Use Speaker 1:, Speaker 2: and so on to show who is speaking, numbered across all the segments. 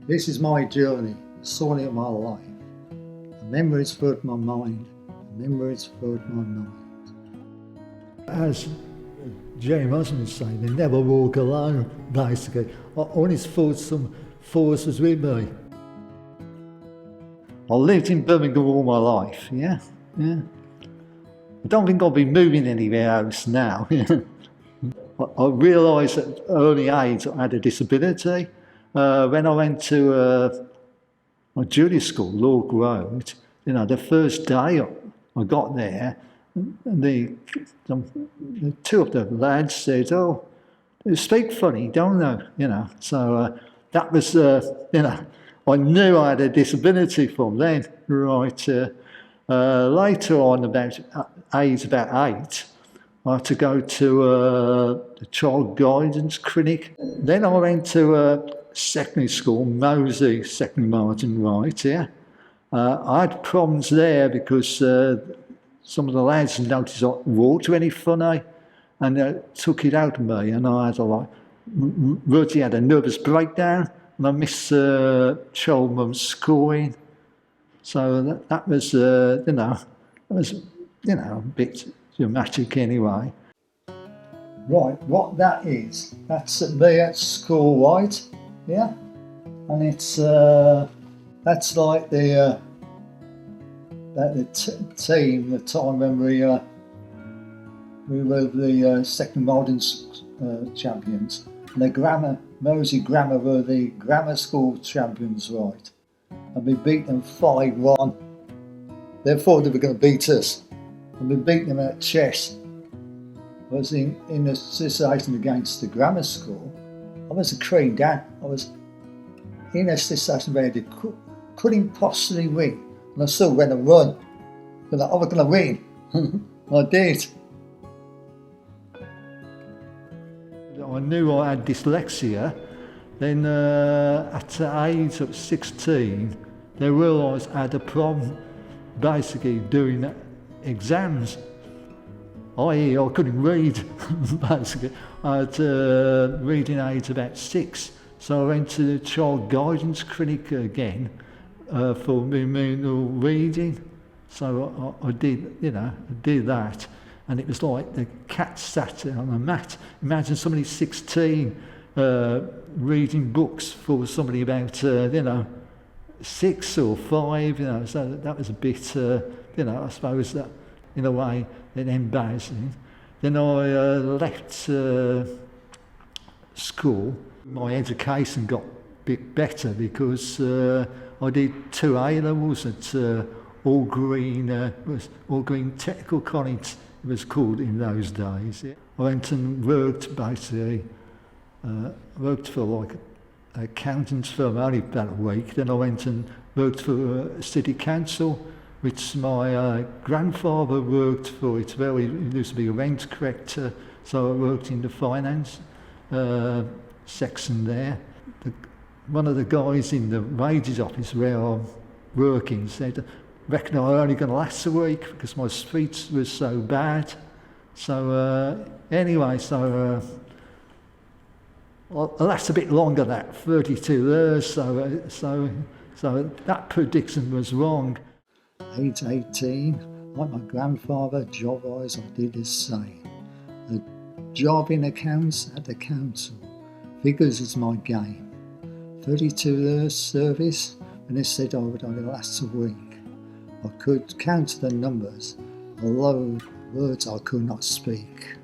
Speaker 1: This is my journey, the story of my life. The memories flood my mind, the memories flood my mind. As James Osmond saying, they never walk alone, basically. I always thought some force was with me. I lived in Birmingham all my life, yeah. I don't think I'll be moving anywhere else now. I realised at an early age I had a disability. When I went to my junior school, Lord Road, the first day I got there, the two of the lads said, "Oh, they speak funny, don't they?" So that was, I knew I had a disability from then. Right. Later on, about 8, I had to go to the child guidance clinic. Then I went to secondary school, Mosey Secondary Martin, right, yeah. I had problems there because some of the lads noticed I walked really funny and took it out of me, and I had really had a nervous breakdown, and I missed child mum's schooling. So that was, a bit dramatic anyway. Right, what that is, that's me at school, right? Yeah, and it's that's like the team, the time when we were the second modern champions, and the Mosey Grammar were the grammar school champions, right? And we beat them 5-1. They thought they were going to beat us, and we beat them at chess. I was in a association against the grammar school. I was a cream down. I was in a association where they couldn't possibly win, and I still went and run. But I was going to win. I did. I knew I had dyslexia. Then at the age of 16, they realised I had a problem basically doing exams. I couldn't read, basically. I had reading age about 6, so I went to the child guidance clinic again for remedial reading. So I did, I did that, and it was like the cat sat on a mat. Imagine somebody 16 reading books for somebody about 6 or 5, so that was a bit, I suppose that in a way then embarrassing. Then I left school. My education got a bit better because I did 2 A-levels at All Green Technical College, it was called in those days. I went and worked basically, worked for like an accountant's firm only about a week. Then I went and worked for City Council, which my grandfather worked for. It's where he used to be a rent collector, so I worked in the finance section there. One of the guys in the wages office where I'm working said, "Reckon I'm only going to last a week because my speech was so bad." So anyway, I'll last a bit longer than that, 32 years, so that prediction was wrong. Age 18, like my grandfather, job-wise, I did the same. A job in accounts at the council. Figures is my game. 32 years service, and they said I would only last a week. I could count the numbers, although words I could not speak.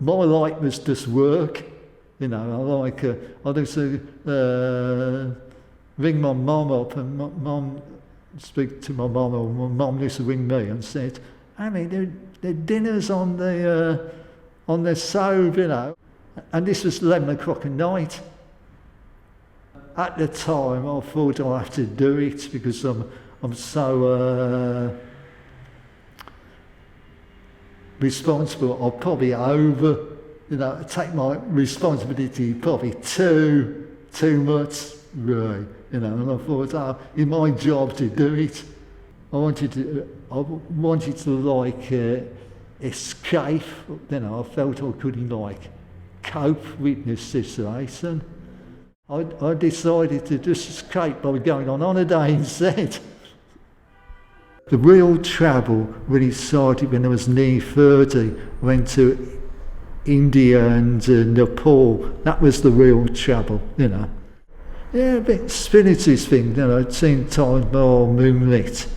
Speaker 1: My life was just work. I used to ring my mum up, and speak to my mum, or my mum used to ring me and said, "Annie, the dinner's on the stove, and this was 11 o'clock at night. At the time, I thought I'd have to do it because I'm so responsible. I'll probably take my responsibility probably too much, really, and I thought, it's my job to do it. I wanted to escape. I felt I couldn't cope with this situation. I decided to just escape by going on holiday instead. The real travel really started when I was near 30. I went to India and Nepal. That was the real travel, you know. Yeah, a bit spiritist thing, you know, seeing time more moonlit,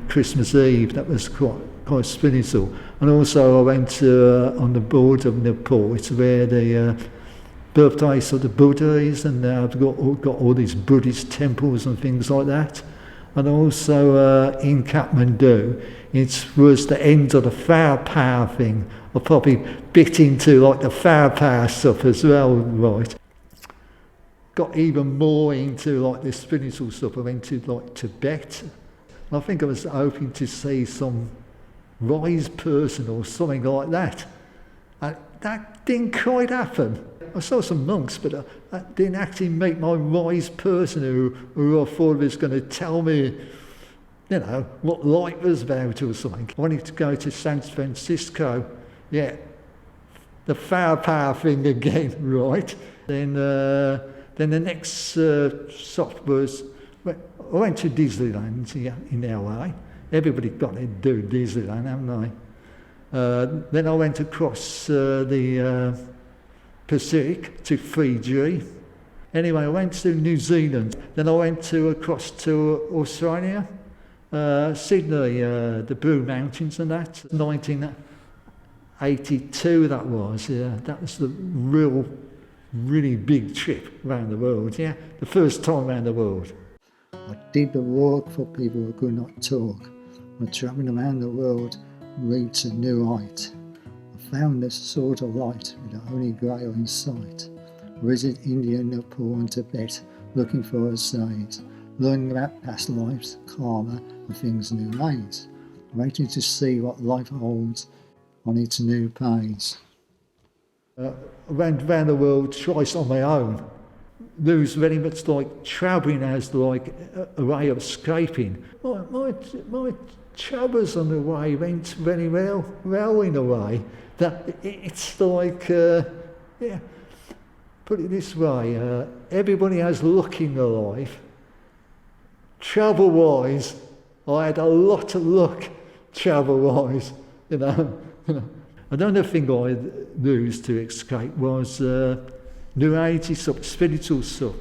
Speaker 1: Christmas Eve, that was quite spiritual. And also I went on the border of Nepal, it's where the birthplace of the Buddha is, and I've got all these Buddhist temples and things like that. And also in Kathmandu, it was the end of the Flower Power thing. I probably bit into like the Flower Power stuff as well, right? Got even more into like the spiritual stuff. I went to like Tibet. And I think I was hoping to see some wise person or something like that. And that didn't quite happen. I saw some monks, but that didn't actually make my wise person who I thought was going to tell me, you know, what life was about or something. I wanted to go to San Francisco. Yeah, the Flower Power thing again, right? Then the next stop was, I went to Disneyland in LA. Everybody got to do Disneyland, haven't they? Then I went across the Pacific to Fiji. Anyway, I went to New Zealand. Then I went across to Australia, Sydney, the Blue Mountains and that. 1982 that was, yeah. That was the really big trip around the world, yeah. The first time around the world. I did the work for people who could not talk. I travelling around the world, reached a new height. I found this sort of light with the Holy Grail in sight. I visited India, Nepal and Tibet, looking for a sage, learning about past lives, karma and things new ways, waiting to see what life holds on its new page. I went around the world twice on my own. There was very much like travelling as like a way of escaping. My travels on the way went very well in a way. That it's like, yeah, put it this way, everybody has luck in their life. Travel-wise, I had a lot of luck travel-wise, you know. Another thing I used to escape was New Age stuff, spiritual stuff.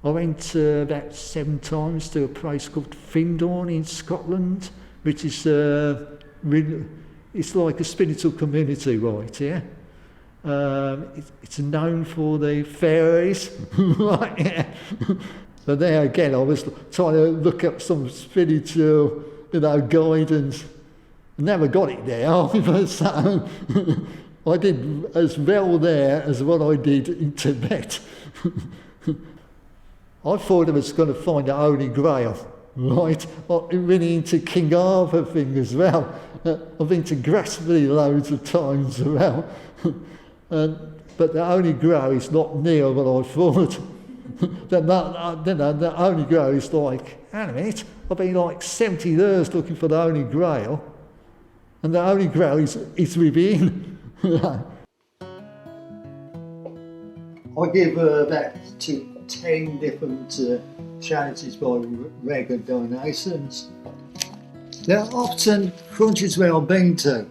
Speaker 1: I went about 7 times to a place called Findorn in Scotland, which is it's like a spiritual community, right? Yeah. It's known for the fairies, right? Yeah. So there again, I was trying to look up some spiritual, you know, guidance. Never got it there, so I did as well there as what I did in Tibet. I thought I was going to find the Holy Grail, right? I'm really into King Arthur thing as well. I've been to Grassley loads of times as well. But the Holy Grail is not near what I thought. The Holy Grail is like, hang a minute, I've been like 70 years looking for the Holy Grail. And the Holy Grail is within. I give about 10 different charities by regular donations. There are often countries where I've been to.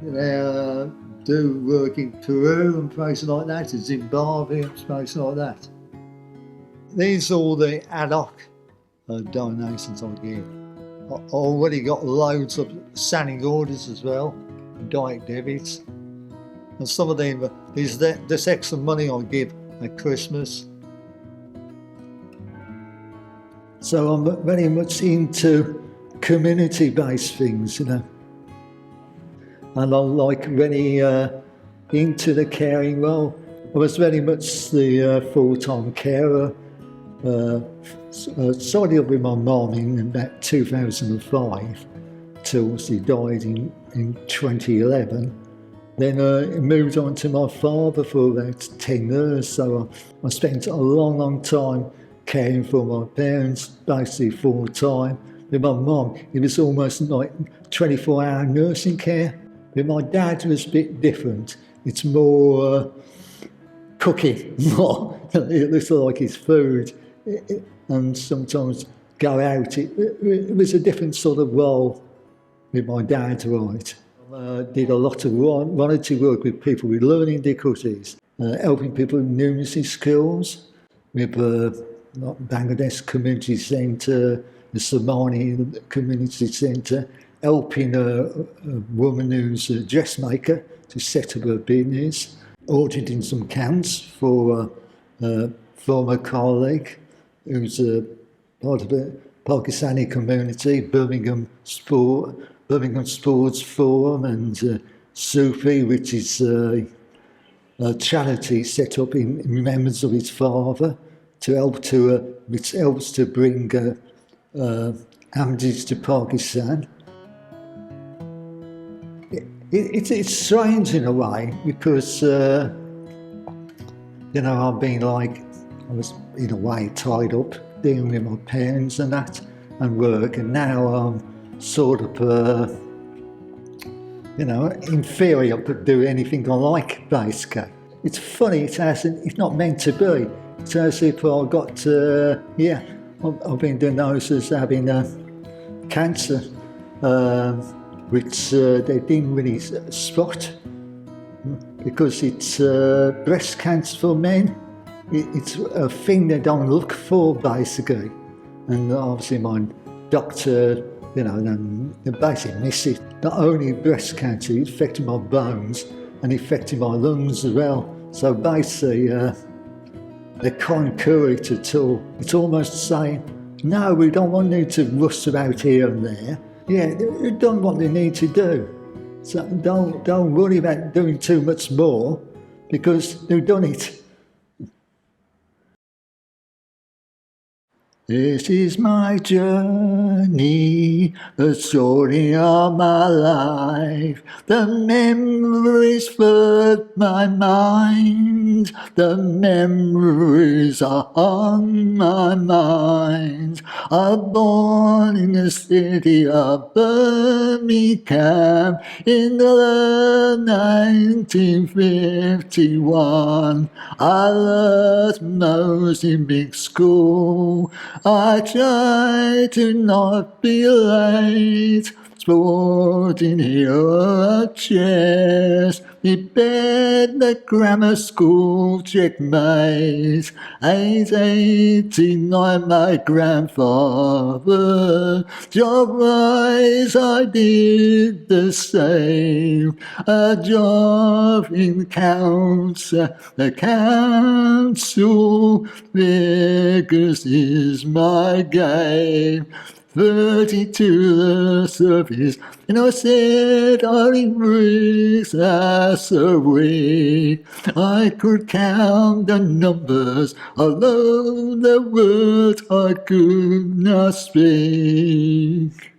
Speaker 1: They do work in Peru and places like that, Zimbabwe and places like that. These are all the ad hoc donations I give. I already got loads of standing orders as well, direct debits. And some of them, there's this extra money I give at Christmas. So I'm very much into community-based things, you know. And I'm like very into the caring role. I was very much the full-time carer. Started up with my mum in about 2005 till she died in 2011. Then it moved on to my father for about 10 years, so I spent a long time caring for my parents, basically full time. With my mum, it was almost like 24-hour nursing care. With my dad, it was a bit different. It's more cooking more. It looks like it's food. And sometimes go out. It was a different sort of role with my dad, right? Did a lot of volunteer work with people with learning difficulties, helping people with numeracy skills, with Bangladesh Community Centre, the Somali Community Centre, helping a woman who's a dressmaker to set up her business, auditing some cans for a former colleague who's a part of the Pakistani community, Birmingham Sports Forum, and Sufi, which is a charity set up in remembrance of his father to help which helps to bring vantage to Pakistan. It's strange in a way because I've been I was in a way tied up dealing with my parents and that and work, and now I'm sort of in theory I could do anything I like basically. It's funny, it's not meant to be. It's as if I got I've been diagnosed as having cancer, which they didn't really spot because it's breast cancer for men. It's a thing they don't look for basically, and obviously my doctor, they basically miss it. Not only breast cancer, it affected my bones and affected my lungs as well. So basically, they can't cure it at all. It's almost saying, no, we don't want you to rush about here and there. Yeah, they've done what they need to do. So don't worry about doing too much more because they've done it. This is my journey, the story of my life. The memories flood my mind. The memories are on my mind. I was born in the city of Birmingham in the 1951. I learned most in big school. I try to not be late, sporting hero chess. We bet the grammar school checkmate. 889, my grandfather. Job wise, I did the same. A job in the council. Vegas is my game. 32 the service, and I said only weeks as a week. I could count the numbers, although the words I could not speak.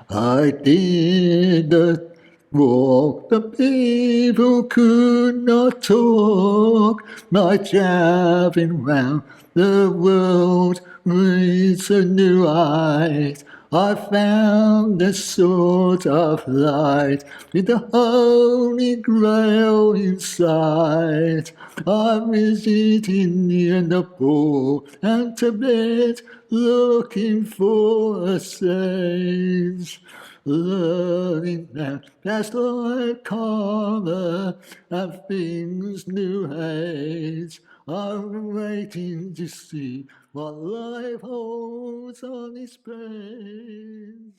Speaker 1: I did the walk, the people could not talk. My traveling round the world reads a new height. I found a sort of light with the Holy Grail inside. I visited India, Nepal and Tibet, looking for a saint. Learning that past life karma and things new age. I'm waiting to see what life holds on its plains.